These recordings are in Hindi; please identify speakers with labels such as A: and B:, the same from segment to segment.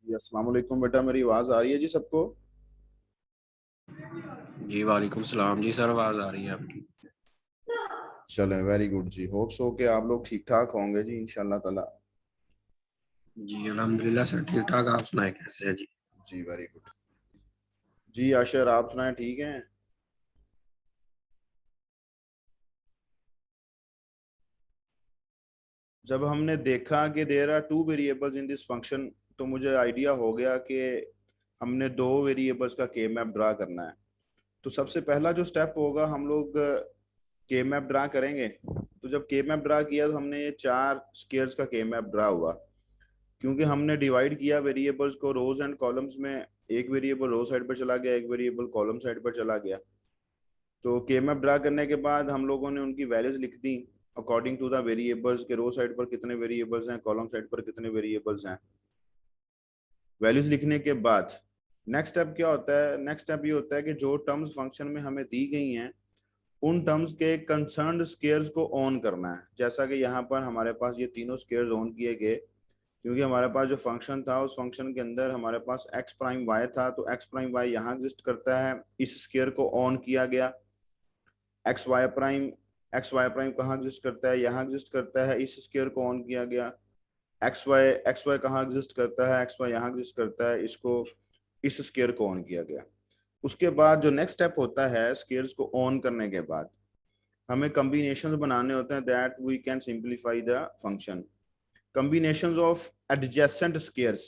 A: जी अस्सलाम वालेकुम बेटा, मेरी आवाज़ आ रही है जी सबको?
B: जी वालेकुम सलाम जी सर, आवाज़ आ रही है आपकी।
A: चलें, वेरी गुड जी। होप सो कि आप लोग ठीक ठाक होंगे जी इंशाल्लाह ताला।
B: जी अल्हम्दुलिल्लाह सर, ठीक ठाक। आप सुनाए कैसे है जी?
A: जी वेरी गुड। जी आशर, आप सुनाएं, ठीक हैं? जब हमने देखा कि there are two variables in this function, तो मुझे आइडिया हो गया कि हमने दो वेरिएबल्स का के मैप ड्रा करना है। तो सबसे पहला जो स्टेप होगा, हम लोग के मैप ड्रा करेंगे। तो जब के मैप ड्रा किया तो हमने ये चार स्केयर्स का के मैप ड्रा हुआ। क्योंकि हमने डिवाइड किया वेरिएबल्स को रोज एंड कॉलम्स में, एक वेरिएबल रो साइड पर चला गया, एक वेरिएबल कॉलम साइड पर चला गया। तो के मैप ड्रा करने के बाद हम लोगों ने उनकी वैल्यूज लिख दी अकॉर्डिंग टू द वेरिएबल्स के रो साइड पर कितने वेरिएबल्स हैं, कॉलम साइड पर कितने वेरिएबल्स हैं। वैल्यूज लिखने के बाद नेक्स्ट स्टेप क्या होता है? नेक्स्ट स्टेप ये होता है कि जो टर्म्स फंक्शन में हमें दी गई हैं, उन टर्म्स के कंसर्न्ड स्केयर्स को ऑन करना है। जैसा कि यहाँ पर हमारे पास ये तीनों स्केयर्स ऑन किए गए, क्योंकि हमारे पास जो फंक्शन था उस फंक्शन के अंदर हमारे पास एक्स प्राइम वाई था, तो एक्स प्राइम वाई यहाँ एग्जिस्ट करता है, इस स्केयर को ऑन किया गया। एक्स वाई प्राइम कहाँ एग्जिस्ट करता है? यहाँ एग्जिस्ट करता है, इस स्केयर को ऑन किया गया। एक्स वाई कहाँ एग्जिस्ट करता है? एक्स वाई यहाँ एग्जिस्ट करता है, इसको, इस स्केयर को ऑन किया गया। उसके बाद जो नेक्स्ट स्टेप होता है, स्केयर्स को ऑन करने के बाद हमें कॉम्बिनेशंस बनाने होते हैं that we can simplify the function. Combinations of adjacent squares.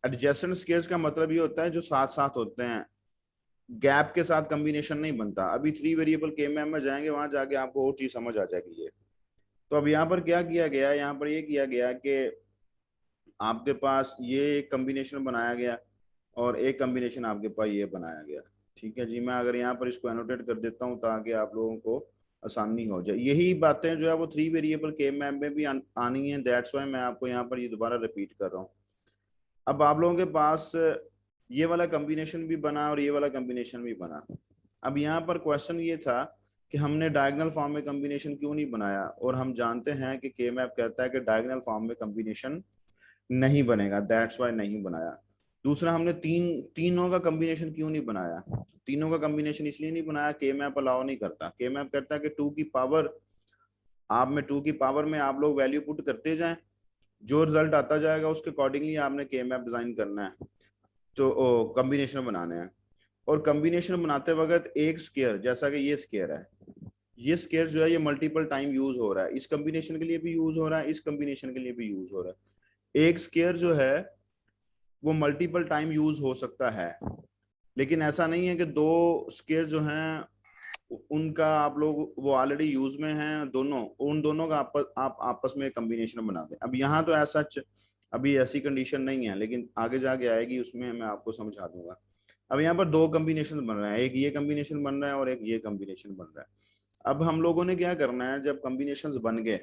A: Adjacent squares का मतलब ये होता है जो साथ साथ होते हैं, गैप के साथ कॉम्बिनेशन नहीं बनता। अभी थ्री वेरिएबल के में जाएंगे, वहां जाके आपको और चीज समझ आ जाएगी ये। तो अब यहाँ पर क्या किया गया? यहाँ पर ये किया गया कि आपके पास ये एक कॉम्बिनेशन बनाया गया और एक कॉम्बिनेशन आपके पास ये बनाया गया। ठीक है जी, मैं अगर यहाँ पर इसको एनोटेट कर देता हूँ ताकि आप लोगों को आसानी हो जाए। यही बातें जो है वो थ्री वेरिएबल के मैप में भी आनी है, दैट्स वाई मैं आपको यहाँ पर ये दोबारा रिपीट कर रहा हूँ। अब आप लोगों के पास ये वाला कॉम्बिनेशन भी बना और ये वाला कॉम्बिनेशन भी बना। अब यहाँ पर क्वेश्चन ये था कि हमने डायगोनल फॉर्म में कॉम्बिनेशन क्यों नहीं बनाया, और हम जानते हैं कि के मैप कहता है कि डायगोनल फॉर्म में कॉम्बिनेशन नहीं बनेगा, दैट्स वाई नहीं बनाया। दूसरा, हमने तीनों का कॉम्बिनेशन क्यों नहीं बनाया? तीनों का कॉम्बिनेशन इसलिए नहीं बनाया, के मैप अलाउ नहीं करता। के मैप कहता है कि टू की पावर, आप में टू की पावर में आप लोग वैल्यू पुट करते जाएं, जो रिजल्ट आता जाएगा उसके अकॉर्डिंगली आपने के मैप डिजाइन करना है, तो कॉम्बिनेशन बनाने हैं। और कॉम्बिनेशन बनाते वक्त एक स्केयर, जैसा कि ये स्केयर है, ये स्केयर जो है ये मल्टीपल टाइम यूज हो रहा है, इस कॉम्बिनेशन के लिए भी यूज हो रहा है, इस कॉम्बिनेशन के लिए भी यूज हो रहा है। एक स्केयर जो है वो मल्टीपल टाइम यूज हो सकता है, लेकिन ऐसा नहीं है कि दो स्केयर जो हैं उनका आप लोग वो ऑलरेडी यूज में हैं दोनों, उन दोनों का आप आपस में कॉम्बिनेशन बना दें। अब यहाँ तो ऐसा अभी ऐसी कंडीशन नहीं है, लेकिन आगे जाके आएगी, उसमें मैं आपको समझा दूंगा। अब यहाँ पर दो कॉम्बिनेशन बन रहे हैं, एक ये कॉम्बिनेशन बन रहा है और एक ये कॉम्बिनेशन बन रहा है। अब हम लोगों ने क्या करना है, जब कॉम्बिनेशंस बन गए,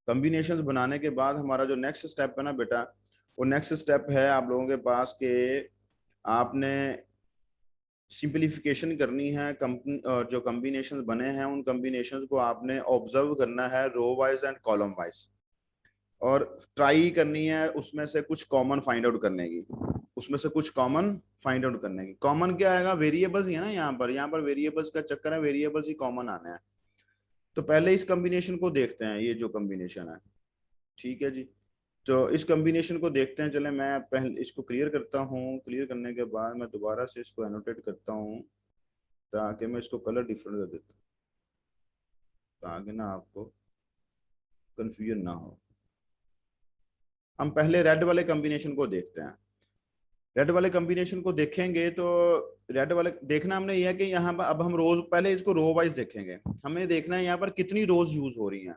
A: कॉम्बिनेशंस बनाने के बाद हमारा जो नेक्स्ट स्टेप है ना बेटा, वो नेक्स्ट स्टेप है आप लोगों के पास कि आपने सिंपलीफिकेशन करनी है। जो कॉम्बिनेशंस बने हैं उन कॉम्बिनेशंस को आपने ऑब्जर्व करना है row wise and column wise, और ट्राई करनी है उसमें से कुछ कॉमन फाइंड आउट करने की। उसमें से कुछ कॉमन फाइंड आउट करने की, कॉमन क्या आएगा? वेरिएबल्स ही है ना, यहाँ पर वेरिएबल्स का चक्कर है, वेरिएबल्स ही कॉमन आने हैं। तो पहले इस कॉम्बिनेशन को देखते हैं, ये जो कॉम्बिनेशन है। ठीक है जी, तो इस कॉम्बिनेशन को देखते हैं। चले, मैं पहले इसको क्लियर करता हूँ, क्लियर करने के बाद मैं दोबारा से इसको एनोटेट करता हूँ ताकि मैं इसको कलर डिफरेंट कर देता हूँ, ताकि ना आपको कंफ्यूजन ना हो। हम पहले रेड वाले कॉम्बिनेशन को देखते हैं। रेड वाले कॉम्बिनेशन को देखेंगे तो रेड वाले देखना हमने यह है कि यहाँ पर अब हम रोज, पहले इसको रो वाइज देखेंगे। हमें देखना है यहाँ पर कितनी रोज यूज हो रही हैं।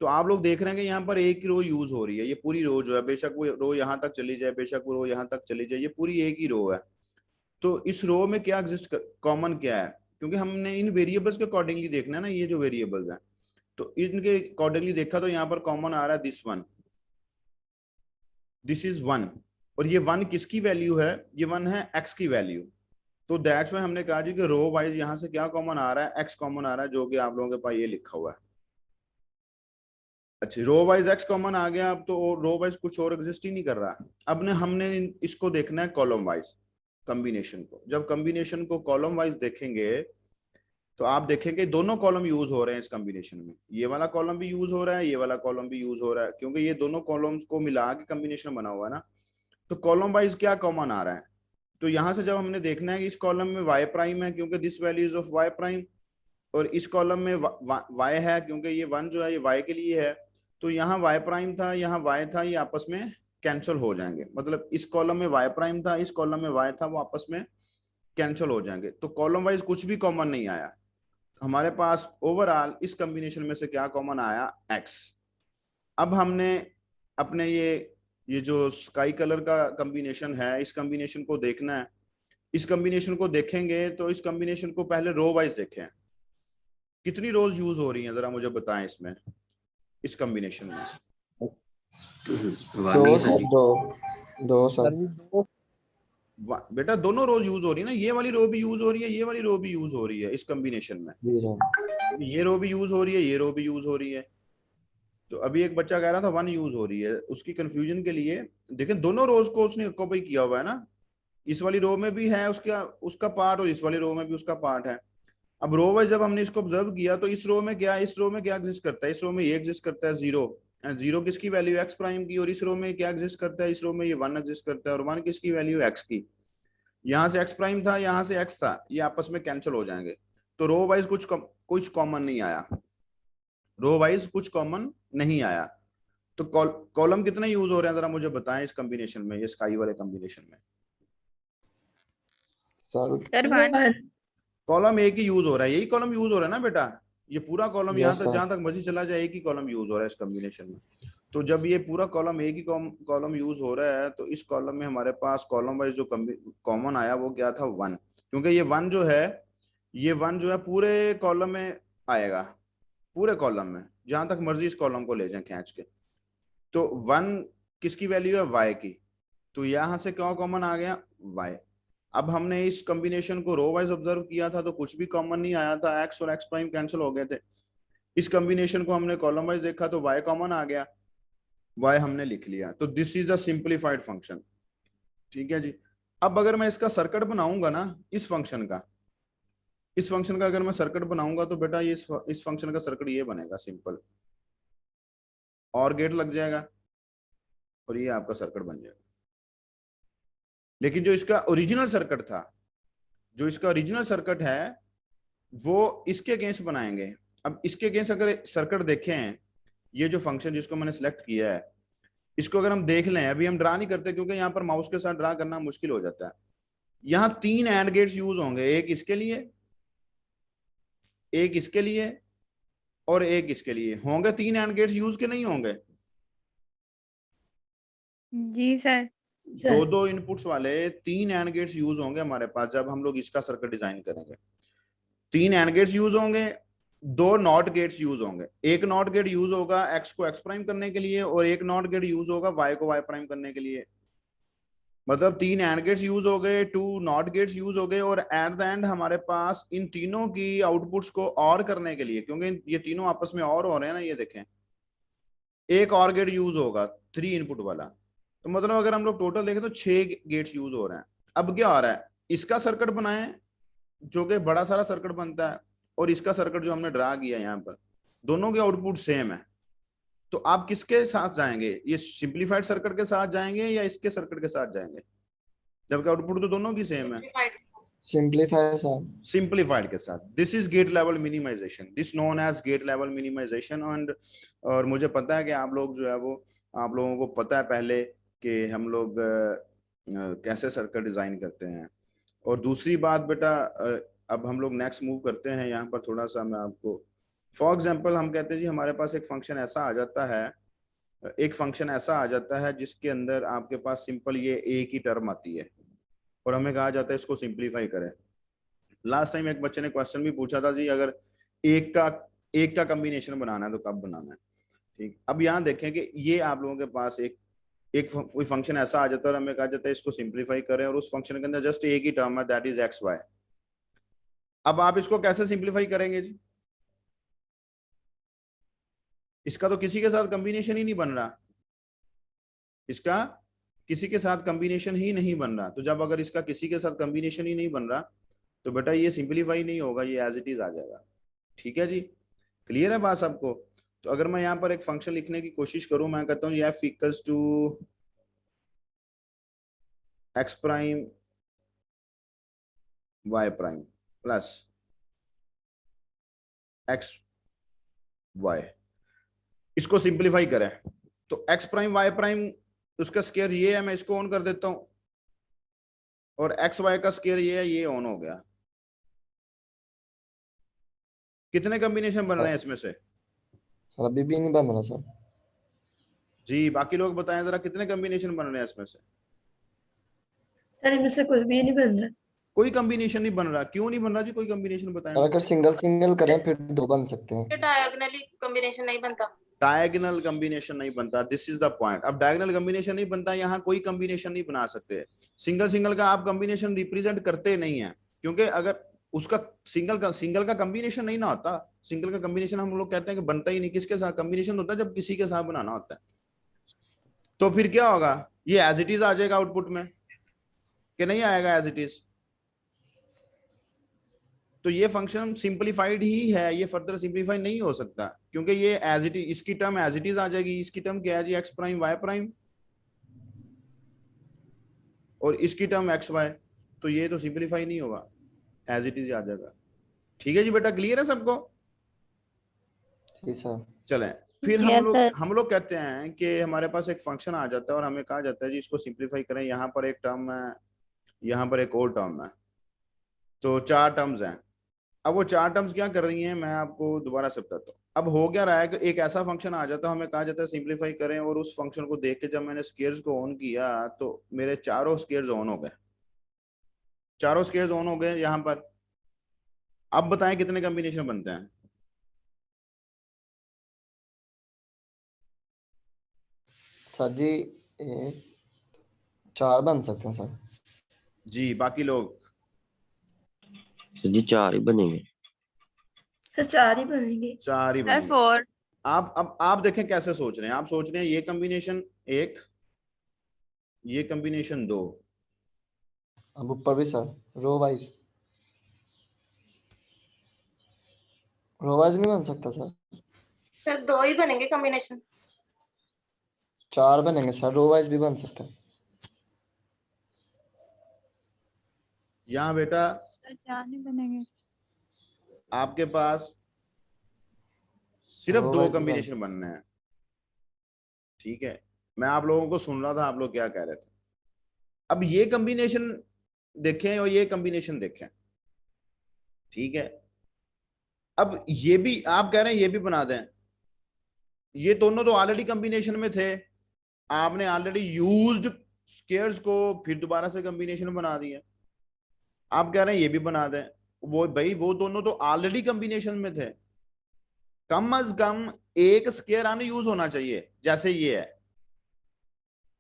A: तो आप लोग देख रहे हैं कि यहाँ पर एक ही रो यूज हो रही है, ये पूरी रो जो है, बेशक वो रो यहाँ तक चली जाए, बेशक वो रो यहाँ तक चली जाए, ये पूरी एक ही रो है। तो इस रो में क्या एग्जिस्ट, कॉमन क्या है? क्योंकि हमने इन वेरिएबल्स के अकॉर्डिंगली देखना है ना, ये जो वेरिएबल्स हैं, तो इनके अकॉर्डिंगली देखा तो यहाँ पर कॉमन आ रहा है this one, this is one. और ये वन किसकी वैल्यू है? ये वन है एक्स की वैल्यू। तो दैट्स में हमने कहा जी कि रो वाइज यहाँ से क्या कॉमन आ रहा है? एक्स कॉमन आ रहा है, जो कि आप लोगों के पास ये लिखा हुआ है। अच्छा, रो वाइज एक्स कॉमन आ गया, अब तो रो वाइज कुछ और एग्जिस्ट ही नहीं कर रहा। अब ने हमने इसको देखना है कॉलम वाइज कॉम्बिनेशन को। जब कॉम्बिनेशन को कॉलम वाइज देखेंगे तो आप देखेंगे दोनों कॉलम यूज हो रहे हैं इस कॉम्बिनेशन में। ये वाला कॉलम भी यूज हो रहा है, ये वाला कॉलम भी यूज हो रहा है, क्योंकि ये दोनों कॉलम्स को मिला के कॉम्बिनेशन बना हुआ है ना। तो कॉलम वाइज क्या कॉमन आ रहा है? तो यहां से जब हमने देखना है कि इस कॉलम में वाई प्राइम है क्योंकि this value is of y prime, और इस कॉलम में वाई है क्योंकि ये वन जो है ये वाई के लिए है। तो यहाँ वाई प्राइम था, यहाँ वाई था, ये आपस में कैंसिल हो जाएंगे। मतलब इस कॉलम में वाई प्राइम था, इस कॉलम में वाई था, वो आपस में कैंसिल हो जाएंगे। तो कॉलम वाइज कुछ भी कॉमन नहीं आया हमारे पास। ओवरऑल इस कॉम्बिनेशन में से क्या कॉमन आया? एक्स। अब हमने अपने ये जो स्काई कलर का कॉम्बिनेशन है, इस कॉम्बिनेशन को देखना है। इस कॉम्बिनेशन को देखेंगे तो इस कॉम्बिनेशन को पहले रो वाइज देखें, कितनी रोज यूज हो रही हैं जरा मुझे बताएं इसमें, इस कॉम्बिनेशन में।
B: वन ही
C: दो
B: है
C: सर,
B: जी।
C: दो दो
D: सर
C: सर।
D: जी दो।
A: बेटा दोनों रोज यूज हो रही है ना, ये वाली रो भी यूज हो रही है, ये वाली रो भी यूज हो रही है इस कॉम्बिनेशन में।
C: जी सर।
A: ये रो भी यूज हो रही है, ये रो भी यूज हो रही है। तो अभी एक बच्चा कह रहा था वन यूज हो रही है, उसकी कंफ्यूजन के लिए देखें दोनों रोज को उसने कॉपी किया हुआ है ना। इस वाली रो में भी है उसका उसका पार्ट, और इस वाली रो में भी उसका पार्ट है। अब रो वाइज जब हमने इसको ऑब्जर्व किया तो इस रो में क्या, इस रो में क्या एग्जिस्ट करता है? इस रो में ये एग्जिस्ट करता है जीरो। जीरो किसकी वैल्यू? एक्स प्राइम की। और इस रो में क्या एग्जिस्ट करता है? इस रो में ये वन एग्जिस्ट करता है, और वन किसकी वैल्यू? एक्स की। यहाँ से एक्स प्राइम था, यहाँ से एक्स था, ये आपस में कैंसिल हो जाएंगे। तो रो वाइज कुछ कॉमन नहीं आया, रो वाइज कुछ कॉमन नहीं आया। तो कॉलम कितने यूज हो रहे हैं जरा मुझे बताएं इस कॉम्बिनेशन में, ये स्काई वाले कॉम्बिनेशन में।
C: Sir
E: sir one.
A: कॉलम एक ही यूज हो रहा है, यही कॉलम यूज हो रहा है ना बेटा। ये पूरा कॉलम यहाँ
C: यस
A: तक
C: सर।
A: जहां तक मर्जी चला जाए एक ही कॉलम यूज हो रहा है इस कॉम्बिनेशन में। तो जब ये पूरा कॉलम एक ही कॉलम यूज हो रहा है तो इस कॉलम में हमारे पास कॉलम वाइज जो कॉमन आया वो क्या था? वन। क्योंकि ये वन जो है, ये वन जो है पूरे कॉलम में आएगा, पूरे कॉलम में जहां तक मर्जी इस कॉलम को ले जाए खींच के। तो वन किसकी वैल्यू है? वाई की। तो यहां से क्या कॉमन आ गया? वाई। अब हमने इस कॉम्बिनेशन को रो वाइज ऑब्जर्व किया था तो कुछ भी कॉमन नहीं आया था, एक्स और एक्स प्राइम कैंसिल हो गए थे। इस कॉम्बिनेशन को हमने कॉलम वाइज देखा तो वाई कॉमन आ गया, वाई हमने लिख लिया। तो this is a simplified function. ठीक है जी। अब अगर मैं इसका सर्किट बनाऊंगा ना, इस फंक्शन का, इस फंक्शन का अगर मैं सर्किट बनाऊंगा तो बेटा ये इस फंक्शन का सर्किट ये बनेगा सिंपल, और गेट लग जाएगा और ये आपका सर्किट बन जाएगा। लेकिन जो इसका ओरिजिनल सर्किट था, जो इसका ओरिजिनल सर्किट है वो इसके अगेंस्ट बनाएंगे। अब इसके अगेंस्ट अगर सर्किट देखें, ये जो फंक्शन जिसको मैंने सेलेक्ट किया है, इसको अगर हम देख लें, अभी हम ड्रा नहीं करते क्योंकि यहाँ पर माउस के साथ ड्रा करना मुश्किल हो जाता है। यहाँ तीन एंड गेट्स यूज होंगे, एक इसके लिए, एक इसके लिए, और एक इसके लिए। होंगे तीन एंड गेट्स यूज के नहीं होंगे?
E: जी सर।
A: दो दो इनपुट्स वाले तीन एंड गेट्स यूज होंगे हमारे पास जब हम लोग इसका सर्किट डिजाइन करेंगे। तीन एंड गेट्स यूज होंगे, दो नॉट गेट्स यूज होंगे। एक नॉट गेट यूज होगा एक्स को एक्स प्राइम करने के लिए, और एक नॉट गेट यूज होगा वाई को वाई प्राइम करने के लिए। मतलब तीन एंड गेट्स यूज हो गए, टू नॉट गेट्स यूज हो गए, और एट द एंड हमारे पास इन तीनों की आउटपुट्स को और करने के लिए, क्योंकि ये तीनों आपस में और हो रहे हैं ना, ये देखें, एक और गेट यूज होगा थ्री इनपुट वाला। तो मतलब अगर हम लोग टोटल देखें तो छह गेट्स यूज हो रहे हैं। अब क्या आ रहा है? इसका सर्किट बनाएं जो कि बड़ा सारा सर्किट बनता है, और इसका सर्किट जो हमने ड्रा किया यहाँ पर, दोनों के आउटपुट सेम है। तो आप किसके साथ जाएंगे? ये सिंप्लीफाइड सर्किट के साथ जाएंगे या इसके सर्किट के साथ जाएंगे, जबकि आउटपुट तो दोनों की सेम है?
C: Simplify sir.
A: सिंप्लीफाइड के साथ। This is gate level minimization, this known as gate level minimization. And और मुझे पता है कि आप लोग जो है वो, आप लोगों को पता है पहले कि हम लोग कैसे सर्किट डिजाइन करते हैं। और दूसरी बात बेटा, अब हम लोग नेक्स्ट मूव करते हैं यहाँ पर थोड़ा सा। मैं आपको फॉर एग्जांपल हम कहते हैं जी हमारे पास एक फंक्शन ऐसा आ जाता है, एक फंक्शन ऐसा आ जाता है जिसके अंदर आपके पास सिंपल ये ए की टर्म आती है, और हमें कहा जाता है इसको सिंप्लीफाई करें। लास्ट टाइम एक बच्चे ने क्वेश्चन भी पूछा था जी, अगर एक का कॉम्बिनेशन बनाना है तो कब बनाना है? ठीक, अब यहाँ देखें कि ये आप लोगों के पास एक कोई फंक्शन ऐसा आ जाता है और हमें कहा जाता है इसको सिंप्लीफाई करें, और उस फंक्शन के अंदर जस्ट एक ही टर्म है, दैट इज एक्स वाई। अब आप इसको कैसे सिंप्लीफाई करेंगे जी? इसका तो किसी के साथ कॉम्बिनेशन ही नहीं बन रहा, इसका किसी के साथ कॉम्बिनेशन ही नहीं बन रहा। तो जब अगर इसका किसी के साथ कॉम्बिनेशन ही नहीं बन रहा तो बेटा ये सिंपलीफाई नहीं होगा, ये एज इट इज आ जाएगा। ठीक है जी, क्लियर है बात सबको? तो अगर मैं यहाँ पर एक फंक्शन लिखने की कोशिश करूं, मैं कहता हूँ F equals to x prime y prime plus x y, इसको सिंपलीफाई करें तो एक्स प्राइम वाई प्राइम उसका स्केयर ये है, मैं इसको ऑन कर देता हूं, और एक्स वाई का स्केयर ये है, ये ऑन हो गया। कितने कॉम्बिनेशन बन रहे हैं इसमें से?
C: सर अभी भी नहीं बन रहा सर।
A: जी बाकी लोग बताएं जरा, कितने कॉम्बिनेशन बन रहे हैं इसमें से?
D: सर इनमें से कुछ भी नहीं बन रहा।
A: कोई कॉम्बिनेशन नहीं बन रहा, क्यों नहीं बन रहा जी? कोई कॉम्बिनेशन बताएं।
C: सर अगर सिंगल सिंगल करें फिर 2 बन सकते हैं।
E: डायगोनली कॉम्बिनेशन नहीं बनता।
A: डायगोनल कॉम्बिनेशन नहीं बनता, दिस इज द पॉइंट। अब डायगोनल कॉम्बिनेशन नहीं बनता, यहाँ कोई कॉम्बिनेशन नहीं बना सकते। सिंगल सिंगल का आप कॉम्बिनेशन रिप्रेजेंट करते नहीं है, क्योंकि अगर उसका सिंगल का कॉम्बिनेशन नहीं ना होता, सिंगल का कॉम्बिनेशन हम लोग कहते हैं कि बनता ही नहीं। किसके साथ कॉम्बिनेशन होता है? जब किसी के साथ बनाना होता है। तो फिर क्या होगा, ये एज इट इज आ जाएगा आउटपुट में कि नहीं आएगा एज इट इज? तो ये फंक्शन सिंपलीफाइड ही है, ये फर्दर सिंपलीफाई नहीं हो सकता, क्योंकि ये एज इट इज, इसकी टर्म एज इट इज आ जाएगी। इसकी टर्म क्या है जी? एक्स प्राइम वाई प्राइम, और इसकी टर्म एक्स वाई, तो ये तो सिंपलीफाई नहीं होगा, एज इट इज आ जाएगा। ठीक है जी बेटा, क्लियर है सबको?
C: जी सर।
A: चलें फिर
E: Yes, sir.
A: हम लोग कहते हैं कि हमारे पास एक फंक्शन आ जाता है और हमें कहा जाता है जी इसको सिंपलीफाई करें। यहाँ पर एक टर्म है, यहाँ पर एक और टर्म है, तो 4 टर्म्स हैं। अब वो 4 टर्म्स क्या कर रही हैं, मैं आपको दोबारा से बताता हूँ। अब हो क्या रहा है कि एक ऐसा फंक्शन आ जाता है, हमें कहा जाता है सिंपलीफाई करें, और उस फंक्शन को देख के जब मैंने स्केयर्स को ऑन किया तो मेरे चारों स्केयर्स ऑन हो गए, चारों स्केयर्स ऑन हो गए यहाँ पर। अब बताएं कितने कॉम्बिनेशन बनते हैं?
C: सर जी 4 बन सकते हैं सर।
A: जी बाकी लोग?
F: सर जी 4 ही बनेंगे।
D: सर 4 ही बनेंगे।
A: 4 ही
E: सर
A: बनेंगे।
E: 4।
A: आप अब आप देखें कैसे सोच रहे हैं। आप सोच रहे हैं ये कॉम्बिनेशन 1, ये कॉम्बिनेशन 2,
C: अब ऊपर भी सर रो वाइज नहीं बन सकता सर।
E: सर 2 ही बनेंगे कॉम्बिनेशन।
C: 4 बनेंगे सर, रो वाइज भी बन सकता है।
A: यहाँ बेटा
E: सर 4 नहीं बनेंगे।
A: आपके पास सिर्फ
C: रो
A: 2
C: वाइज भी
A: कॉम्बिनेशन बनने हैं। ठीक है, मैं आप लोगों को सुन रहा था, आप लोग क्या कह रहे थे। अब ये कॉम्बिनेशन देखें और ये कॉम्बिनेशन देखें, ठीक है। अब ये भी आप कह रहे हैं ये भी बना दें, ये दोनों तो ऑलरेडी कॉम्बिनेशन में थे, आपने ऑलरेडी यूज्ड स्केयर्स को फिर दोबारा से कॉम्बिनेशन बना दिया। आप कह रहे हैं ये भी बना दें, वो भाई वो दोनों तो ऑलरेडी कॉम्बिनेशन में थे। कम अज कम एक स्केयर आने यूज होना चाहिए, जैसे ये है,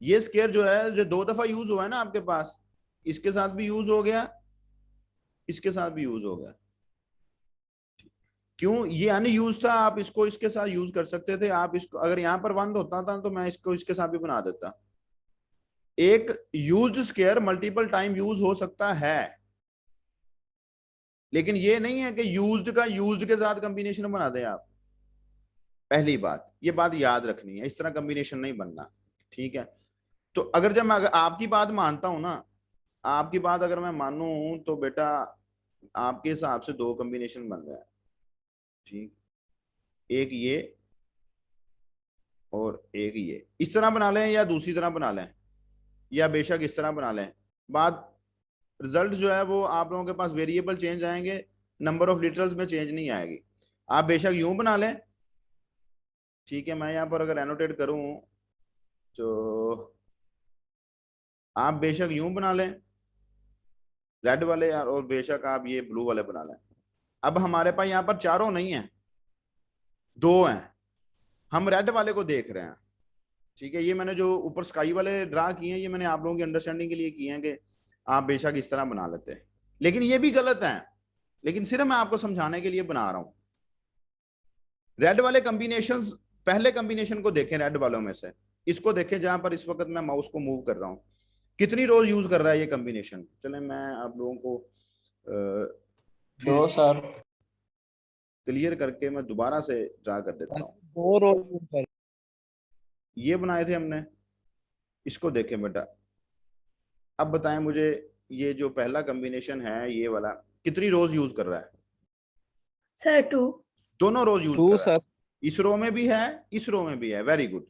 A: ये स्केयर जो है जो 2 दफा यूज हुआ है ना आपके पास, इसके साथ भी यूज हो गया, इसके साथ भी यूज हो गया। क्यों? ये अनयूज था, आप इसको इसके साथ यूज कर सकते थे। आप इसको अगर यहां पर बंद होता था तो मैं इसको इसके साथ भी बना देता। एक used square multiple time use हो सकता है, लेकिन ये नहीं है कि यूज्ड का यूज्ड के साथ कॉम्बिनेशन बना दें आप। पहली बात, ये बात याद रखनी है, इस तरह कॉम्बिनेशन नहीं बनना। ठीक है, तो अगर जब मैं अगर आपकी बात मानता हूं ना, आपकी बात अगर मैं मानूं तो बेटा आपके हिसाब से 2 कॉम्बिनेशन बन रहा है। ठीक, एक ये और एक ये, इस तरह बना लें या दूसरी तरह बना लें, या बेशक इस तरह बना लें। बात रिजल्ट जो है वो आप लोगों के पास वेरिएबल चेंज आएंगे, नंबर ऑफ लिटरल्स में चेंज नहीं आएगी। आप बेशक यूं बना लें, ठीक है। मैं यहां पर अगर एनोटेट करूं तो आप बेशक यूं बना लें रेड वाले, और बेशक आप ये ब्लू वाले बना लें। अब हमारे पास यहाँ पर चारों नहीं है, 2 हैं, हम रेड वाले को देख रहे हैं। ठीक है, ये मैंने जो ऊपर स्काई वाले ड्रा किए हैं, ये मैंने आप लोगों की अंडरस्टैंडिंग के लिए किए हैं कि आप बेशक इस तरह बना लेते हैं, लेकिन ये भी गलत है। लेकिन सिर्फ मैं आपको समझाने के लिए बना रहा हूं। रेड वाले कॉम्बिनेशंस पहले कॉम्बिनेशन को देखें रेड वालों में से, इसको देखें जहां पर इस वक्त मैं माउस को मूव कर रहा हूं, कितनी रोज यूज कर रहा है ये कॉम्बिनेशन। चले मैं आप लोगों को
C: दो सर।
A: क्लियर करके मैं दोबारा से ड्रा कर देता हूँ।
G: 2 रोज सर।
A: ये बनाए थे हमने, इसको देखें बेटा। अब बताएं मुझे, ये जो पहला कॉम्बिनेशन है ये वाला कितनी रोज यूज कर रहा है?
D: सर 2।
A: दोनों रोज यूज
G: 2
A: कर रहा है।
G: सर।
A: इस रो में भी है, इस रो में भी है, वेरी गुड।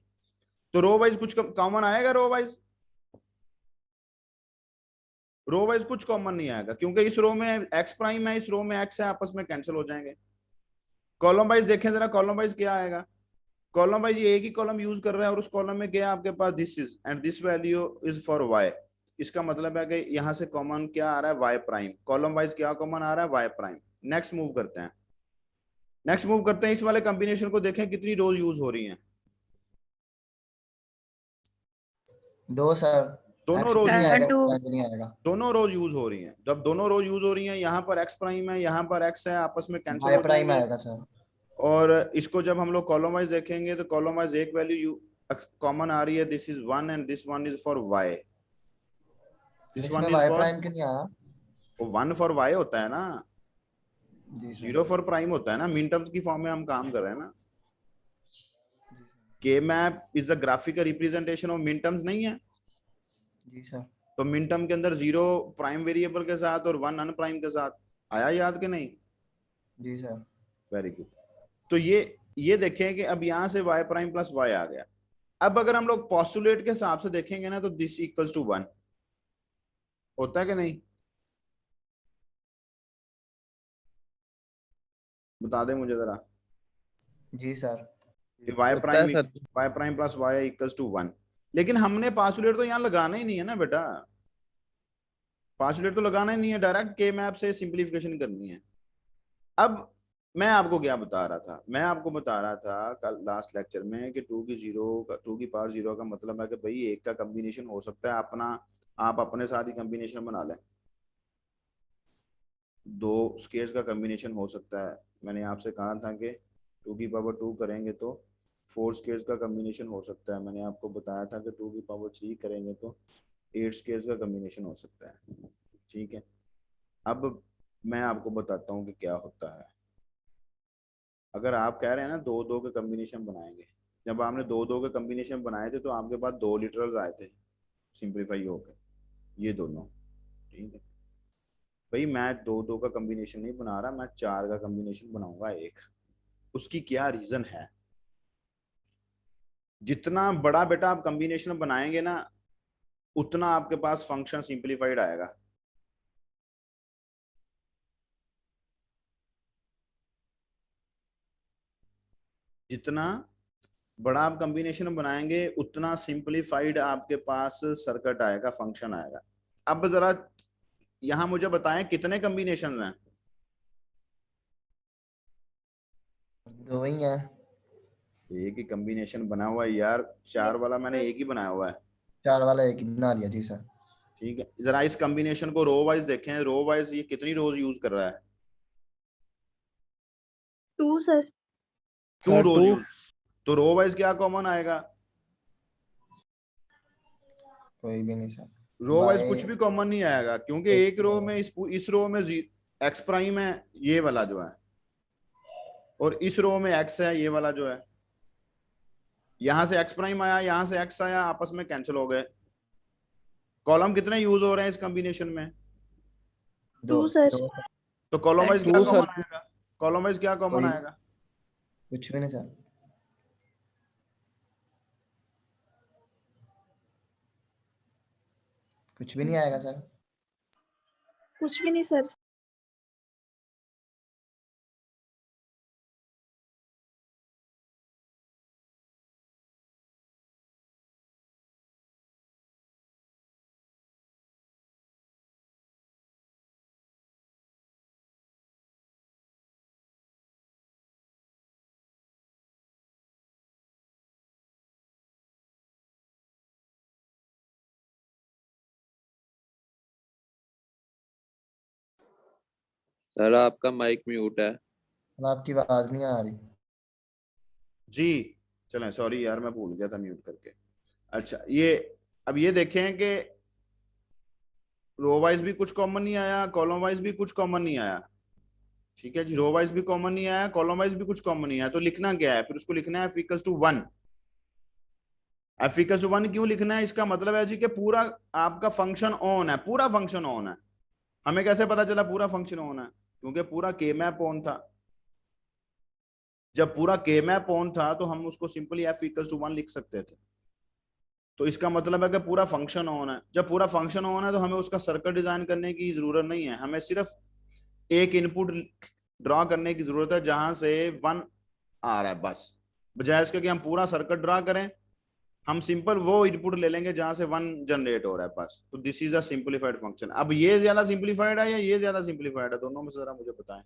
A: तो रो वाइज कुछ कॉमन आएगा? रो वाइज कुछ कॉमन नहीं आएगा, क्योंकि इस रो में एक्स प्राइम है, इस रो में एक्स है, आपस में कैंसिल हो जाएंगे। कॉलम वाइज देखें जरा, कॉलम वाइज क्या आएगा? कॉलम वाइज ये एक ही कॉलम यूज कर रहा है और उस कॉलम में क्या है आपके पास? This is and this value is for Y. इसका मतलब है कि यहां से कॉमन क्या आ रहा है? Y prime. कॉलम वाइज क्या कॉमन आ रहा है? Y prime. नेक्स्ट मूव करते हैं, इस वाले कॉम्बिनेशन को देखें कितनी रोज यूज हो रही हैं।
C: 2 सर।
A: दोनों
C: X
A: रोज
C: नहीं
D: सर
C: आएगा,
D: 2।
C: प्राइम भी नहीं आएगा।
A: दोनों रोज यूज हो रही हैं। जब दोनों रोज यूज हो रही हैं, यहाँ पर एक्स प्राइम है, यहाँ पर एक्स है, आपस में कैंसिल
C: वाई
A: हो
C: प्राइम
A: जाएंगे।
C: आएगा सर।
A: और इसको जब हम लोग कॉलम वाइज देखेंगे तो कॉलम वाइज एक वैल्यू कॉमन आ रही है, this is 1 and this 1 is for y. This
C: इसमें
A: 1 इज
C: वाई
A: फॉर,
C: प्राइम क्यों नहीं आया?
A: 1 फॉर वाई होता है ना,
C: जी सर।
A: 0 फॉर प्राइम होता है ना। मिन टर्म्स की फॉर्म में हम काम कर रहे हैं ना। के map is a graphical representation of मिन टर्म्स, नहीं है?
C: जी सर।
A: तो मिन टर्म के अंदर 0 प्राइम वेरिएबल के साथ और 1 अनप्राइम के साथ आया, याद के नहीं?
C: जी सर।
A: Very good. तो ये देखें कि अब यहां से y प्राइम प्लस वाई आ गया। अब अगर हम लोग पॉस्टुलेट के हिसाब से देखेंगे ना, तो दिस इक्वल्स टू 1 होता है कि नहीं? बता दे मुझे जरा
C: जी सर।
A: कि y
G: होता है sir.
A: Prime plus y equals to 1। लेकिन हमने पॉस्टुलेट तो यहाँ लगाना ही नहीं है ना बेटा, पॉस्टुलेट तो लगाना ही नहीं है, डायरेक्ट के मैप से सिंप्लीफिकेशन करनी है। अब मैं आपको क्या बता रहा था? मैं आपको बता रहा था कल लास्ट लेक्चर में कि 2 की पावर 0 का मतलब है कि भाई एक का कॉम्बिनेशन हो सकता है अपना, आप अपने साथ ही कॉम्बिनेशन बना लें। 2 स्केयर्स का कॉम्बिनेशन हो सकता है। मैंने आपसे कहा था कि 2 की पावर 2 करेंगे तो 4 स्केयर्स का कॉम्बिनेशन हो सकता है। मैंने आपको बताया था कि 2 की पावर 3 करेंगे तो 8 स्केयर्स का कॉम्बिनेशन हो सकता है। ठीक है, अब मैं आपको बताता हूँ कि क्या होता है। अगर आप कह रहे हैं ना 2 के कॉम्बिनेशन बनाएंगे, जब आपने 2 के कॉम्बिनेशन बनाए थे तो आपके पास 2 लिटरल्स आए थे सिंप्लीफाई होकर, ये दोनों। ठीक है भाई, मैं 2 का कॉम्बिनेशन नहीं बना रहा, मैं 4 का कॉम्बिनेशन बनाऊंगा एक। उसकी क्या रीजन है? जितना बड़ा बेटा आप कॉम्बिनेशन बनाएंगे ना, उतना आपके पास फंक्शन सिंप्लीफाइड आएगा। जितना बड़ा आप कॉम्बिनेशन बनाएंगे उतना सिंप्लीफाइड आपके पास सर्किट आएगा, फंक्शन आएगा। अब जरा यहां मुझे बताएं कितने कॉम्बिनेशन हैं?
C: 2 ही है।
A: एक ही कॉम्बिनेशन बना हुआ है यार, 4 वाला मैंने एक ही बनाया हुआ है।
C: 4 वाला एक ही बना लिया। जी सर।
A: ठीक है, जरा इस कॉम्बिनेशन को रो वाइज देखें, रो वाइज ये कितनी रोज यूज कर रहा है?
E: 2 सर।
A: 2
G: सर
A: रोज
G: 2।
A: यूज। तो रो वाइज क्या कॉमन आएगा?
C: कोई भी नहीं सर।
A: रो वाइज
C: वाई
A: कुछ भी कॉमन नहीं आएगा, क्योंकि एक रो में इस रो में एक्स प्राइम है ये वाला जो है, और इस रो में एक्स है ये वाला जो है। यहां से एक्स प्राइम आया, यहां से एक्स आया, आपस में कैंसिल हो गए। कॉलम कितने यूज हो रहे हैं इस कॉम्बिनेशन में?
C: 2
E: सर।
C: सर।
A: तो कॉलम वाइज क्या
G: 2
A: कॉमन
G: सर।
A: आएगा? कॉलम वाइज क्या कॉमन
C: कोई
A: आएगा?
C: कुछ भी नहीं सर। कुछ भी नहीं आएगा सर।
E: कुछ भी नहीं सर।
H: सर आपका माइक म्यूट है।
C: अब आपकी आवाज नहीं आ रही।
A: जी चलें, सॉरी यार मैं भूल गया था म्यूट करके। अच्छा, ये अब ये देखें कि रो वाइज भी कुछ कॉमन नहीं आया, कॉलम वाइज भी कुछ कॉमन नहीं आया। ठीक है जी, रो वाइज भी कॉमन नहीं आया, कॉलम वाइज भी कुछ कॉमन नहीं आया। तो लिखना क्या है फिर? उसको लिखना है f=1। f=1 क्यों लिखना है? इसका मतलब है जी कि पूरा आपका फंक्शन ऑन है, पूरा फंक्शन ऑन है। हमें कैसे पता चला पूरा फंक्शन ऑन है? क्योंकि पूरा के मैप ऑन था। जब पूरा के मैप ऑन था तो हम उसको सिंपली f=1 लिख सकते थे। तो इसका मतलब है कि पूरा फंक्शन ऑन है। जब पूरा फंक्शन ऑन है तो हमें उसका सर्कल डिजाइन करने की जरूरत नहीं है, हमें सिर्फ एक इनपुट ड्रॉ करने की जरूरत है जहां से 1 आ रहा है बस। बजाय इसके कि हम पूरा सर्किट ड्रॉ करें, हम सिंपल वो इनपुट ले लेंगे जहां से 1 जनरेट हो रहा है बस। तो this is a simplified function. अब ये ज्यादा सिंपलीफाइड है या ये ज्यादा सिंपलीफाइड है? दोनों में से जरा मुझे बताएं।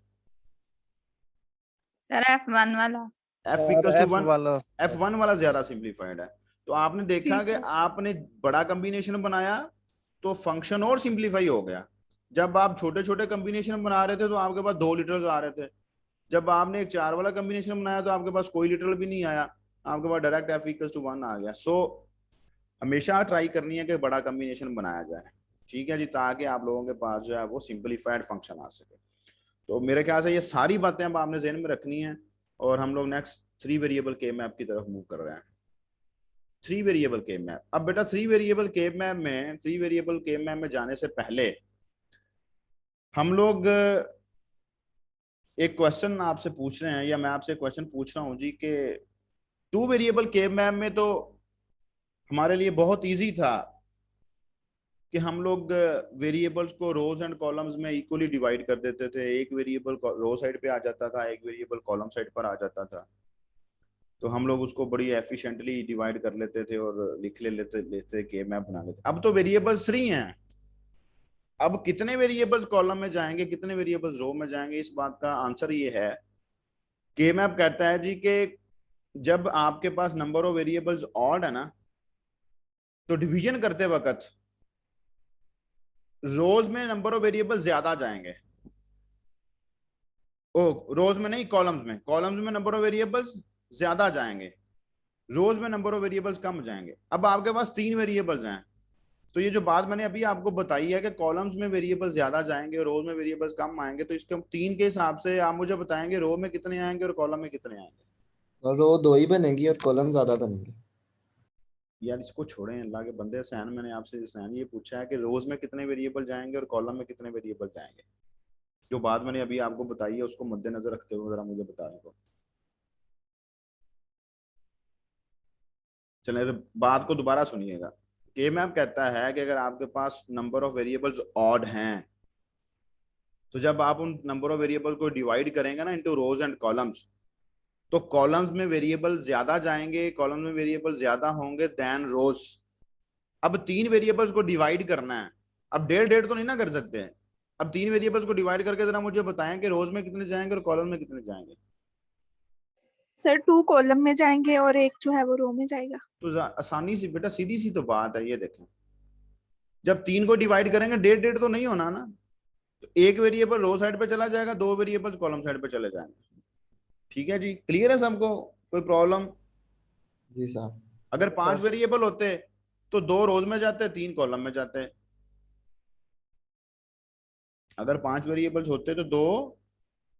G: सर F1 वाला।
A: f=1, f1 वाला ज्यादा सिंपलीफाइड है। तो आपने
E: जी
A: देखा कि
E: सर।
A: आपने बड़ा कॉम्बिनेशन बनाया तो फंक्शन और सिंपलीफाई हो गया। जब आप छोटे छोटे कॉम्बिनेशन बना रहे थे तो आपके पास 2 लिटरल्स आ रहे थे। जब आपने एक 4 वाला कॉम्बिनेशन बनाया तो आपके पास कोई लिटरल भी नहीं आया, आपके पास डायरेक्ट f=1 आ गया। सो हमेशा ट्राई करनी है कि बड़ा कॉम्बिनेशन बनाया जाए, ठीक है जी, ताकि आप लोगों के पास जो है वो सिंपलीफाइड फंक्शन आ सके। तो मेरे ख्याल से ये सारी बातें अब आपने ज़हन में रखनी है और हम लोग नेक्स्ट 3 वेरिएबल के मैप की तरफ मूव कर रहे हैं। 3 वेरिएबल के मैप। अब बेटा 3 वेरिएबल के मैप में जाने से पहले हम लोग एक क्वेश्चन आपसे पूछ रहे हैं, या मैं आपसे क्वेश्चन पूछ रहा हूं जी कि 2 वेरिएबल के मैप में तो हमारे लिए बहुत इजी था कि हम लोग वेरिएबल्स को रोज एंड कॉलम्स में इक्वली डिवाइड कर देते थे। एक वेरिएबल रो साइड पे आ जाता था, एक वेरिएबल कॉलम साइड पर आ जाता था। तो हम लोग उसको बड़ी एफिशिएंटली डिवाइड कर लेते थे और लिख लेते के मैप बना लेते। अब तो वेरिएबल्स 3 हैं। अब कितने वेरिएबल्स कॉलम में जाएंगे, कितने वेरिएबल्स रो में जाएंगे, इस बात का आंसर ये है, के मैप कहता है जी कि जब आपके पास नंबर ऑफ वेरिएबल्स ऑड है ना, तो डिवीजन करते वक्त रोज में नंबर ऑफ वेरिएबल्स ज्यादा जाएंगे। ओ, रोज में नहीं, कॉलम्स में नंबर ऑफ वेरिएबल्स ज्यादा जाएंगे, रोज में नंबर ऑफ वेरिएबल्स कम जाएंगे। अब आपके पास 3 वेरिएबल्स हैं, तो ये जो बात मैंने अभी आपको बताई है कि कॉलम्स में वेरिएबल्स ज्यादा जाएंगे, रोज में वेरिएबल्स कम आएंगे, तो इसके 3 के हिसाब से आप मुझे बताएंगे रो में कितने आएंगे और कॉलम में कितने आएंगे।
C: और रो 2 ही बनेगी और कॉलम ज्यादा बनेंगे।
A: यार इसको छोड़ें, अल्लाह के बंदे। सहन, मैंने आपसे सहन ये पूछा है कि रोज में कितने वेरिएबल जाएंगे और कॉलम में कितने वेरिएबल जाएंगे। जो बात मैंने अभी आपको बताई है उसको मद्देनजर रखते हुए जरा मुझे बताने को। चले, बात को दोबारा सुनिएगा। के मैप कहता है कि अगर आपके पास नंबर ऑफ वेरिएबल्स ऑड हैं, तो जब आप उन नंबर ऑफ वेरिएबल को डिवाइड करेंगे ना इनटू रोज एंड कॉलम्स, तो कॉलम्स में वेरिएबल ज्यादा जाएंगे, कॉलम में वेरिएबल ज्यादा होंगे देन रोज। अब 3 वेरिएबल्स को डिवाइड करना है, अब डेढ़ डेढ़ तो नहीं ना कर सकते हैं। अब 3 वेरिएबल्स को डिवाइड करके जरा मुझे बताएं कि रोज में कितने जाएंगे और कॉलम में कितने जाएंगे।
E: सर 2 कॉलम में जाएंगे और एक जो है वो रो में जाएगा।
A: तो आसानी से बेटा, सीधी सी तो बात है। ये देखें, जब 3 को डिवाइड करेंगे डेढ़ डेढ़ तो नहीं होना ना, तो एक वेरिएबल रो साइड पे चला जाएगा, 2 वेरिएबल कॉलम साइड पे चले जाएंगे। ठीक है जी, क्लियर है सबको? कोई प्रॉब्लम?
C: जी साहब।
A: अगर 5 वेरिएबल होते तो 2 रोज में जाते, 3 कॉलम में जाते। अगर 5 वेरिएबल्स होते तो 2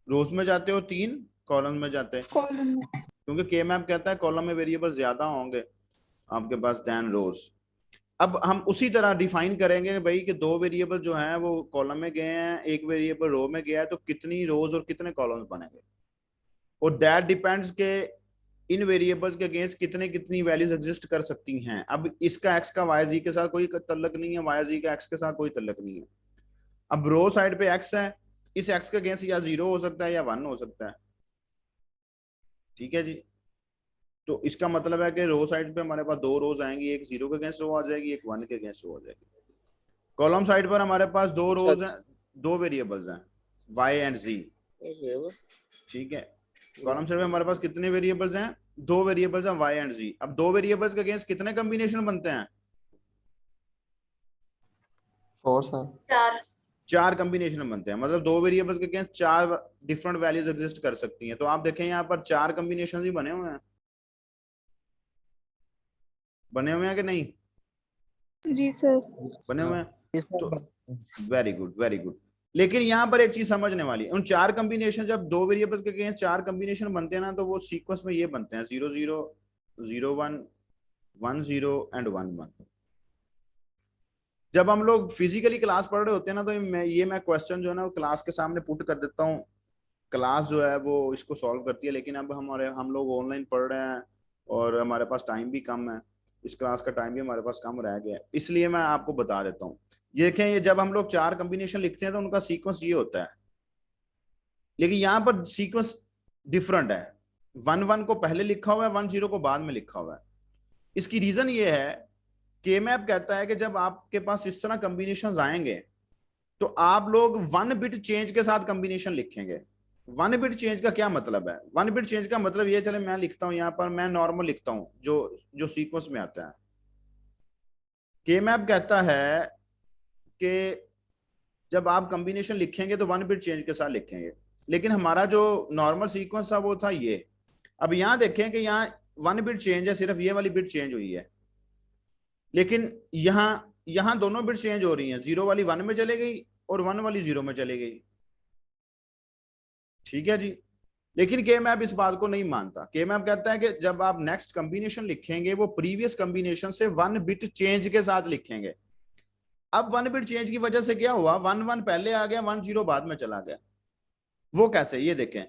A: रोज में जाते और 3 कॉलम में जाते,
E: कॉलम में।
A: क्योंकि के मैप कहता है कॉलम में वेरिएबल ज्यादा होंगे आपके पास देन रोज। अब हम उसी तरह डिफाइन करेंगे भाई कि 2 वेरिएबल जो हैं वो कॉलम में गए हैं, एक वेरिएबल रो में गया है, तो कितनी रोज और कितने कॉलम्स बनेंगे। और दैट डिपेंड्स के इन वेरिएबल्स के अगेंस्ट कितने कितनी वैल्यूज एग्जिस्ट कर सकती हैं। अब इसका एक्स का वाई जी के साथ कोई तल्लक नहीं है, वाई जी का एक्स के साथ कोई तल्लक नहीं है। अब रो साइड पे एक्स है, इस एक्स के अगेंस्ट या 0 हो सकता है या 1 हो सकता है। ठीक है जी, तो इसका मतलब है कि रो साइड पे हमारे पास 2 रोज आएंगी, एक 0 के अगेंस्ट रो आ जाएगी, एक 1 के अगेंस्ट रो आ जाएगी। कॉलम साइड पर हमारे पास 2 रोज हैं, 2 वेरिएबल्स हैं, y एंड z। ठीक है, कॉलम साइड पे हमारे पास कितने वेरिएबल्स हैं? 2 वेरिएबल्स हैं, y एंड z। अब 2 वेरिएबल्स के अगेंस्ट कितने कॉम्बिनेशन बनते हैं?
C: 4 साहब।
A: 4 कॉम्बिनेशन बनते हैं। मतलब 2 वेरिएबल्स के अगेंस्ट 4 डिफरेंट वैल्यूज एग्जिस्ट कर सकती हैं। तो आप देखें यहाँ पर 4 कॉम्बिनेशन ही बने हुए हैं। बने हुए हैं कि नहीं?
E: जी सर।
A: बने हुए हैं।
C: इसमें
A: तो वेरी गुड, वेरी गुड। लेकिन यहाँ पर एक चीज समझने वाली है, उन चार कॉम्बिनेशन, जब दो वेरिएबल्स के अगेंस्ट चार कॉम्बिनेशन बनते हैं ना, तो वो सीक्वेंस में ये बनते हैं 0 0 0 1 1 0 एंड 1 1। जब हम लोग फिजिकली क्लास पढ़ रहे होते हैं ना, तो मैं क्वेश्चन जो है ना क्लास के सामने पुट कर देता हूँ, क्लास जो है वो इसको सॉल्व करती है। लेकिन अब हम लोग ऑनलाइन पढ़ रहे हैं और हमारे पास टाइम भी कम है, इस क्लास का टाइम भी हमारे पास कम रह गया है, इसलिए मैं आपको बता देता हूँ। ये देखें, ये जब हम लोग चार कॉम्बिनेशन लिखते हैं तो उनका सीक्वेंस ये होता है, लेकिन यहाँ पर सीक्वेंस डिफरेंट है। 1 1 को पहले लिखा हुआ है, 1 0 को बाद में लिखा हुआ है। इसकी रीजन ये है, के मैप कहता है कि जब आपके पास इस तरह कॉम्बिनेशन आएंगे तो आप लोग 1 बिट चेंज के साथ कॉम्बिनेशन लिखेंगे। 1 बिट चेंज का क्या मतलब है? 1 बिट चेंज का मतलब ये, चले मैं लिखता हूं, यहां पर मैं नॉर्मल लिखता हूं जो जो सीक्वेंस में आता है। के मैप कहता है कि जब आप कॉम्बिनेशन लिखेंगे तो 1 बिट चेंज के साथ लिखेंगे, लेकिन हमारा जो नॉर्मल सीक्वेंस था वो था ये। अब यहां देखें कि यहाँ 1 बिट चेंज है, सिर्फ ये वाली बिट चेंज हुई है, लेकिन यहाँ यहाँ दोनों बिट चेंज हो रही हैं, 0 वाली 1 में चले गई और 1 वाली 0 में चली गई। ठीक है जी। लेकिन के मैप इस बात को नहीं मानता। के मैप कहता है कि जब आप नेक्स्ट कॉम्बिनेशन लिखेंगे वो प्रीवियस कॉम्बिनेशन से 1 बिट चेंज के साथ लिखेंगे। अब 1 बिट चेंज की वजह से क्या हुआ, 1 1 पहले आ गया, 1 0 बाद में चला गया। वो कैसे, ये देखें,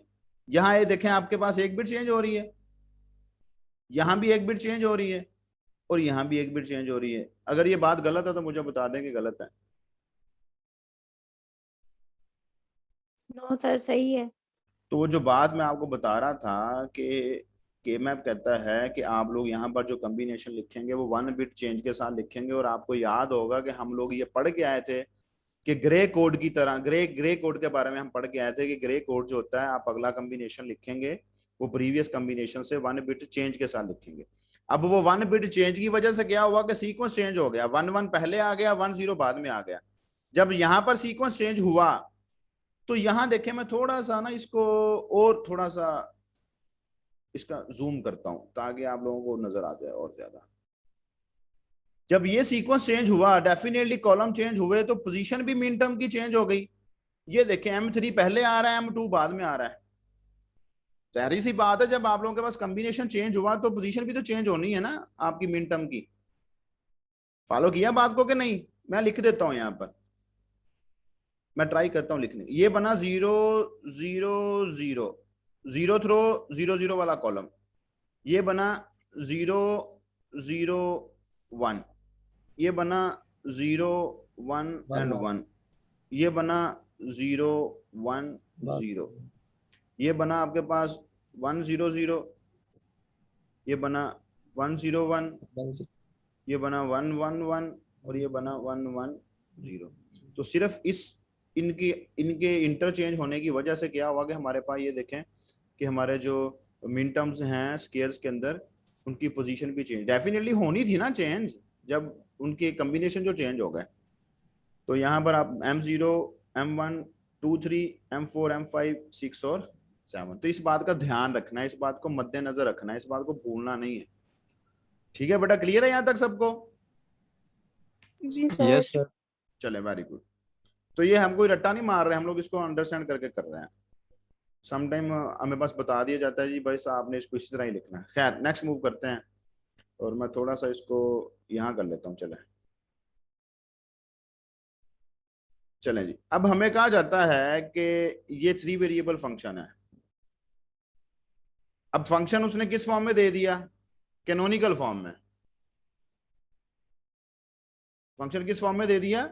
A: यहां ये देखें, आपके पास एक बिट चेंज हो रही है, यहां भी एक बिट चेंज हो रही है, और यहां भी एक बिट चेंज हो रही है। अगर ये बात गलत है तो मुझे बता दें कि गलत है।
D: नो सर, सही है।
A: तो वो जो बात मैं आपको बता रहा था कि के मैप कहता है कि आप लोग यहाँ पर जो कॉम्बिनेशन लिखेंगे वो 1 बिट चेंज के साथ लिखेंगे। और आपको याद होगा कि हम लोग ये पढ़ के आए थे कि ग्रे कोड की तरह, ग्रे कोड के बारे में हम पढ़ के आए थे कि ग्रे कोड जो होता है, आप अगला कॉम्बिनेशन लिखेंगे वो प्रीवियस कॉम्बिनेशन से 1 बिट चेंज के साथ लिखेंगे। अब वो 1 बिट चेंज की वजह से क्या हुआ कि सीक्वेंस चेंज हो गया, 1 1 पहले आ गया, 1 0 बाद में आ गया। जब यहाँ पर सीक्वेंस चेंज हुआ तो यहां देखें, मैं थोड़ा सा ना इसको और थोड़ा सा इसका जूम करता हूं ताकि आप लोगों को नजर आ जाए और ज्यादा। जब ये सीक्वेंस चेंज हुआ, डेफिनेटली कॉलम चेंज हुए, तो पोजीशन भी मिन टर्म की चेंज हो गई। ये देखें, M3 पहले आ रहा है, M2 बाद में आ रहा है। जाहिर सी बात है, जब आप लोगों के पास कॉम्बिनेशन चेंज हुआ तो पोजीशन भी तो चेंज होनी है ना आपकी मिन टर्म की। फॉलो किया बात को कि नहीं? मैं लिख देता हूं यहां पर, मैं ट्राई करता हूं लिखने। ये बना 0 0 0, जीरो थ्रो 0 0 वाला कॉलम। ये बना 0 0 1, ये बना 0 1 एंड 1, ये बना 0 1 0, ये बना आपके पास 1 0 0, ये बना 1 0 1, ये बना 1 1 1, और ये बना 1 1 0। तो सिर्फ इस इनकी इनके इंटरचेंज होने की वजह से क्या हुआ कि हमारे पास ये देखें कि हमारे जो मिन टर्म्स हैं स्केयर्स के अंदर, उनकी पोजीशन भी चेंज डेफिनेटली होनी थी ना चेंज, जब उनके कॉम्बिनेशन जो चेंज हो गए। तो यहाँ पर आप M0 M1 2 3 M4 M5 6 और 7, तो इस बात का ध्यान रखना है, इस बात को मद्देनजर रखना है, इस बात को भूलना नहीं है। ठीक है बेटा, क्लियर है यहाँ तक सबको?
E: जी सर।
C: Yes sir.
A: चले, वेरी गुड। तो ये हम कोई रट्टा नहीं मार रहे, हम लोग इसको अंडरस्टैंड करके कर रहे हैं। समटाइम हमें बस बता दिया जाता है जी भाई साहब आपने इसको इस तरह ही लिखना है। खैर, नेक्स्ट मूव करते हैं, और मैं थोड़ा सा इसको यहाँ कर लेता हूँ। चले चलें जी। अब हमें कहा जाता है कि ये 3 वेरिएबल फंक्शन है। अब फंक्शन उसने किस फॉर्म में दे दिया? कैनोनिकल फॉर्म में। फंक्शन किस फॉर्म में दे दिया?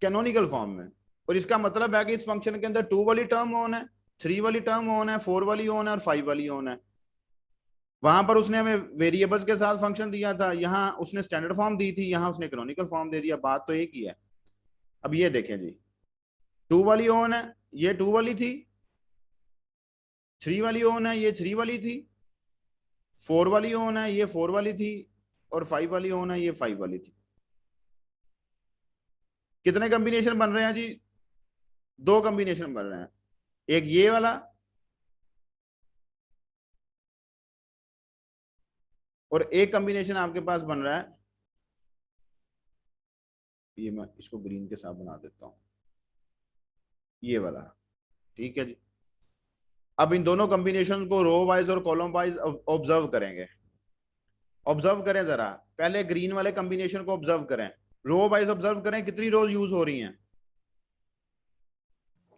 A: कैनोनिकल फॉर्म में। और इसका मतलब है कि इस फंक्शन के अंदर 2 वाली टर्म ऑन है, 3 वाली टर्म ऑन है, 4 वाली ऑन है और 5 वाली ऑन है। वहां पर उसने हमें वेरिएबल्स के साथ फंक्शन दिया था, यहाँ उसने स्टैंडर्ड फॉर्म दी थी, यहाँ उसने कैनोनिकल फॉर्म दे दिया। बात तो एक ही है। अब ये देखें जी, 2 वाली ऑन है, ये 2 वाली थी, 3 वाली ऑन है, ये 3 वाली थी, 4 वाली ऑन है, ये 4 वाली थी, और 5 वाली ऑन है, ये 5 वाली थी। कितने कॉम्बिनेशन बन रहे हैं जी? 2 कॉम्बिनेशन बन रहे हैं, एक ये वाला और एक कॉम्बिनेशन आपके पास बन रहा है, ये मैं इसको ग्रीन के साथ बना देता हूं, ये वाला। ठीक है जी। अब इन दोनों कॉम्बिनेशन को रो वाइज और कॉलम वाइज ऑब्जर्व करेंगे। ऑब्जर्व करें जरा, पहले ग्रीन वाले कॉम्बिनेशन को ऑब्जर्व करें, रो वाइज ऑब्जर्व करें कितनी रो यूज हो रही हैं।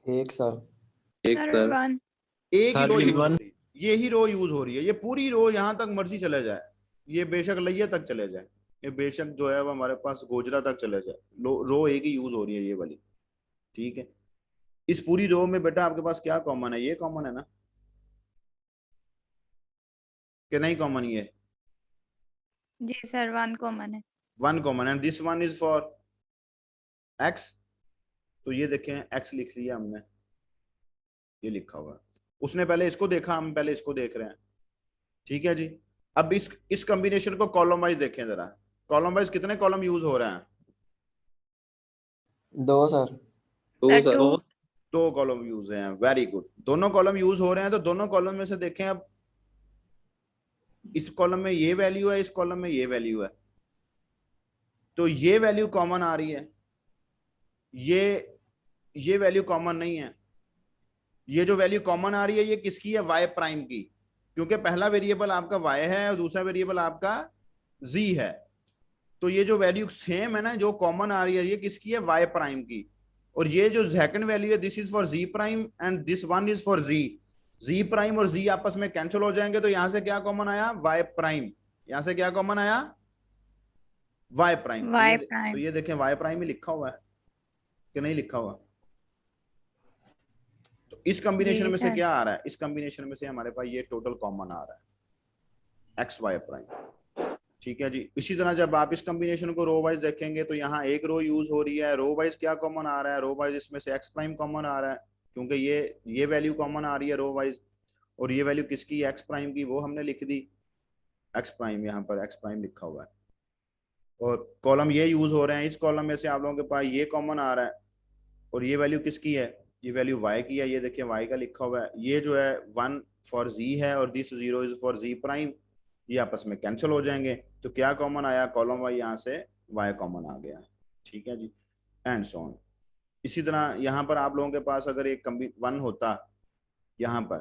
C: एक सर।
B: एक
E: सर
B: सर।
E: 1।
A: एक ही
B: सर
A: रो
B: ये
A: यूज हो
B: one।
A: रही है, ये ही रो यूज हो रही है, ये पूरी रो यहां तक मर्जी चले जाए, ये बेशक लइये तक चले जाए, ये बेशक जो है वो हमारे पास गोजरा तक चले जाए, रो एक ही यूज हो रही है, ये वाली। ठीक है। इस पूरी रो में बेटा आपके पास क्या कॉमन है, ये कॉमन है ना, कि नहीं कॉमन ये?
G: जी सर 1 कॉमन है।
A: One common and this one is for x, तो ये देखें एक्स लिख लिया हमने, ये लिखा हुआ है। उसने पहले इसको देखा, हम पहले इसको देख रहे हैं। ठीक है जी। अब इस कॉम्बिनेशन को कॉलम वाइज देखें जरा, कॉलम वाइज कितने कॉलम यूज हो रहे हैं?
C: 2 सर।
B: दो
G: सर
B: सर।
G: 2।
A: 2 कॉलम यूज हैं, वेरी गुड। दोनों कॉलम यूज हो रहे हैं, तो दोनों कॉलम में से देखें, अब इस कॉलम में ये वैल्यू है, इस कॉलम में ये वैल्यू है, तो ये वैल्यू कॉमन आ रही है, ये वैल्यू कॉमन नहीं है। ये जो वैल्यू कॉमन आ रही है ये किसकी है? वाई प्राइम की, क्योंकि पहला वेरिएबल आपका वाई है और दूसरा वेरिएबल आपका जी है। तो ये जो वैल्यू सेम है ना, जो कॉमन आ रही है, ये किसकी है? वाई प्राइम की। और ये जो सेकंड वैल्यू है, this is for G prime and this one is for G. G prime और जी आपस में कैंसिल हो जाएंगे, तो यहां से क्या कॉमन आया? Y prime. यहां से क्या कॉमन आया? Y prime. तो
G: वाई
A: तो
G: प्राइम।
A: ये देखें वाई प्राइम ही लिखा हुआ है कि नहीं लिखा हुआ? तो इस कॉम्बिनेशन
G: जी
A: में से
G: सर।
A: क्या आ रहा है? इस कॉम्बिनेशन में से हमारे पास ये टोटल कॉमन आ रहा है, एक्स वाई प्राइम। ठीक है जी। इसी तरह जब आप इस कॉम्बिनेशन को रो वाइज देखेंगे, तो यहाँ एक रो यूज हो रही है, रो वाइज क्या कॉमन आ रहा है? रो वाइज इसमें से एक्स प्राइम कॉमन आ रहा है, क्योंकि ये वैल्यू कॉमन आ रही है रो वाइज। और ये वैल्यू किसकी? एक्स प्राइम की, वो हमने लिख दी एक्स प्राइम, यहाँ पर एक्स प्राइम लिखा हुआ है। और कॉलम ये यूज हो रहे हैं, इस कॉलम में से आप लोगों के पास ये कॉमन आ रहा है। और ये वैल्यू किसकी है? ये वैल्यू y की है, ये देखिए y का लिखा हुआ है। ये जो है 1 फॉर z है और this 0 is for z prime, ये आपस में कैंसिल हो जाएंगे। तो क्या कॉमन आया? कॉलम वाई, यहाँ से y कॉमन आ गया। ठीक है जी, एंड सो ऑन। इसी तरह यहाँ पर आप लोगों के पास अगर एक वन होता यहाँ पर,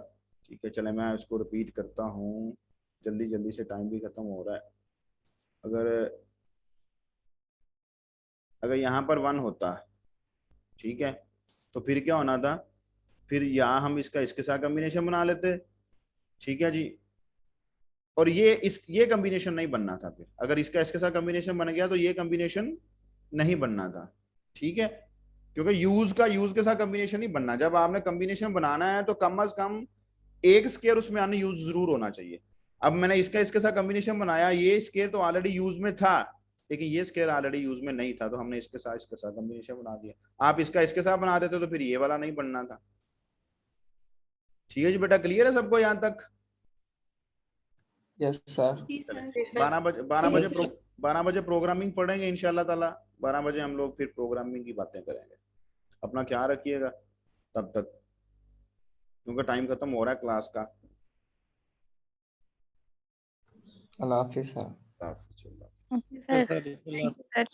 A: ठीक है, चले मैं इसको रिपीट करता हूँ, जल्दी जल्दी से, टाइम भी खत्म हो रहा है। अगर अगर यहाँ पर 1 होता, ठीक है, तो फिर क्या होना था? फिर यहाँ हम इसके साथ कॉम्बिनेशन बना लेते। ठीक है जी। और ये कॉम्बिनेशन नहीं बनना था। फिर अगर इसके साथ कॉम्बिनेशन बन गया तो ये कॉम्बिनेशन नहीं बनना था। ठीक है, क्योंकि यूज के साथ कॉम्बिनेशन ही बनना। जब आपने कॉम्बिनेशन बनाना है तो कम से कम एक स्केयर उसमें आने यूज जरूर होना चाहिए। अब मैंने इसके साथ कॉम्बिनेशन बनाया, ये स्केयर तो ऑलरेडी यूज में था, लेकिन ये स्केयर ऑलरेडी यूज में नहीं था, तो हमने इसके साथ कॉम्बिनेशन बना दिया। आप इसके साथ बना देते तो फिर ये वाला नहीं बनना था। ठीक है जी बेटा, क्लियर है सबको यहाँ तक?
C: Yes sir.
E: जी सर।
A: 12 बजे प्रोग्रामिंग पढ़ेंगे इंशाल्लाह ताला। 12 बजे हम लोग फिर प्रोग्रामिंग की बातें करेंगे। अपना ख्याल रखिएगा तब तक, क्योंकि टाइम खत्म हो रहा है क्लास का।
C: अल्लाह हाफिज सर।
A: अल्लाह हाफिज।
G: Okay sir. Thank you sir.